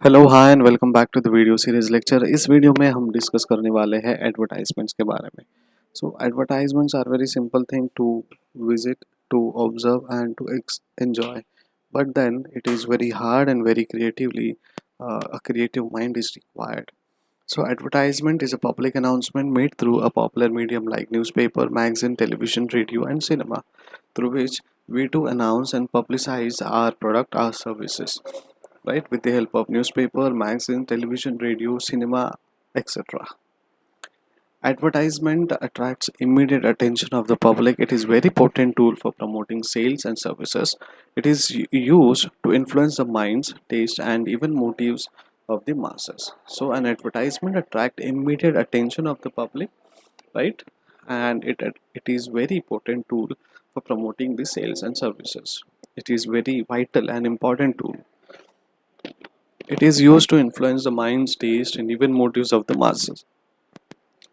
Hello hi and welcome back to the video series lecture. इस video में हम discuss करने वाले हैं एडवर्टाइजमेंट्स के बारे में। So advertisements are very simple thing to visit, to observe and to enjoy, but then it is very hard and very creatively a creative mind is required. So advertisement is a public announcement made through a popular medium like newspaper, magazine, television, radio and cinema, through which we do announce and publicize our product, our services, right, with the help of newspaper, magazine, television, radio, cinema, etc. Advertisement attracts immediate attention of the public. It is very potent tool for promoting sales and services. It is used to influence the minds, taste and even motives of the masses. So an advertisement attract immediate attention of the public, right? And it is very potent tool for promoting the sales and services. It is very vital and important tool. It is used to influence the minds, taste, and even motives of the masses.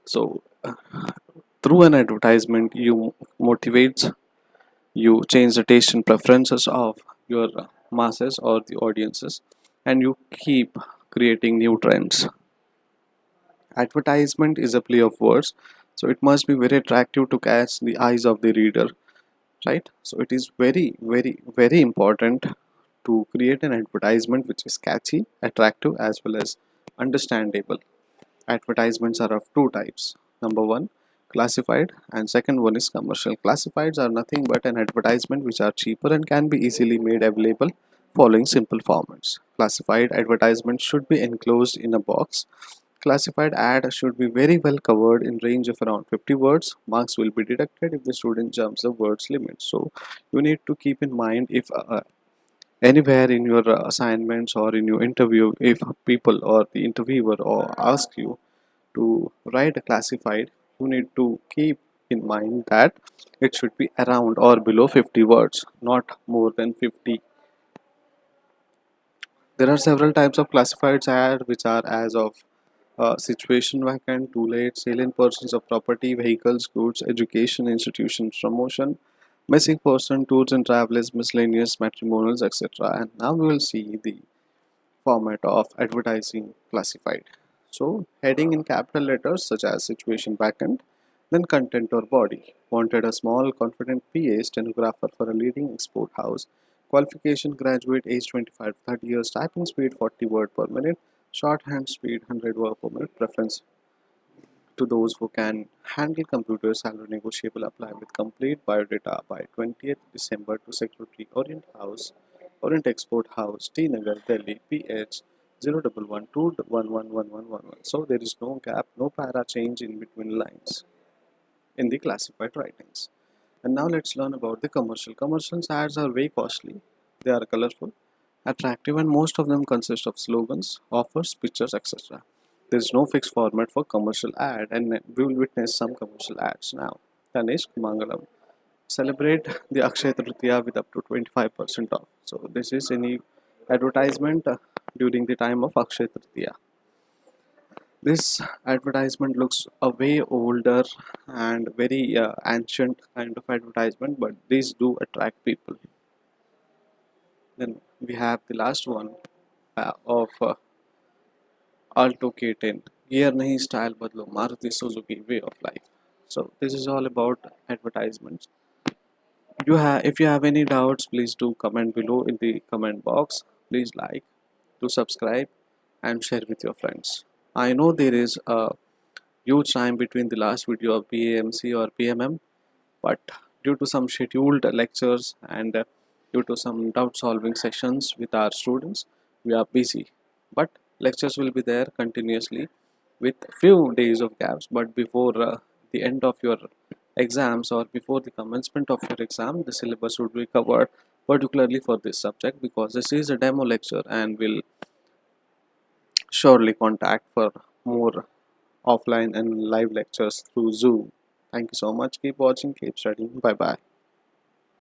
So, through an advertisement, you motivate, you change the taste and preferences of your masses or the audiences, and you keep creating new trends. Advertisement is a play of words, so it must be very attractive to catch the eyes of the reader, right? So, it is very, very, very important to create an advertisement which is catchy, attractive, as well as understandable. Advertisements are of two types. Number one, classified, and second one is commercial. Classifieds are nothing but an advertisement which are cheaper and can be easily made available following simple formats. Classified advertisements should be enclosed in a box. Classified ad should be very well covered in range of around 50 words. Marks will be deducted if the student jumps the words limit. So you need to keep in mind, if anywhere in your assignments or in your interview, if people or the interviewer or ask you to write a classified, you need to keep in mind that it should be around or below 50 words, not more than 50. There are several types of classifieds ad which are as of situation vacant, too late, salient persons of property, vehicles, goods, education, institutions, promotion, missing person, tours and travelers, miscellaneous, matrimonials, etc. And now we will see the format of advertising classified. So, heading in capital letters such as situation vacant, then content or body. Wanted a small, confident PA stenographer for a leading export house. Qualification graduate age 25 to 30 years, typing speed 40 word per minute, shorthand speed 100 word per minute, preference to those who can handle computers, salary negotiable, apply with complete biodata by 20th December to Secretary Orient House, Orient Export House, T Nagar, Delhi, PH 011211111. So there is no gap, no para change in between lines in the classified writings. And now let's learn about the commercial. Commercial ads are very costly. They are colorful, attractive, and most of them consist of slogans, offers, pictures, etc. There is no fixed format for commercial ad, and we will witness some commercial ads now. Tanishq Mangalam. Celebrate the Akshaya Tritiya with up to 25% off. So this is any advertisement during the time of Akshaya Tritiya. This advertisement looks a way older and very ancient kind of advertisement, but these do attract people. Then we have the last one of Alto K10. Gear nahi style badlo, Maruti Suzuki way of life. So this is all about advertisements. If you have any doubts, please do comment below in the comment box. Please like, to subscribe and share with your friends. I know there is a huge time between the last video of PAMC or PMM, but due to some scheduled lectures and due to some doubt solving sessions with our students, we are busy. But lectures will be there continuously with few days of gaps, but before the end of your exams or before the commencement of your exam, the syllabus would be covered particularly for this subject, because this is a demo lecture and will surely contact for more offline and live lectures through Zoom. Thank you so much. Keep watching, keep studying. Bye bye.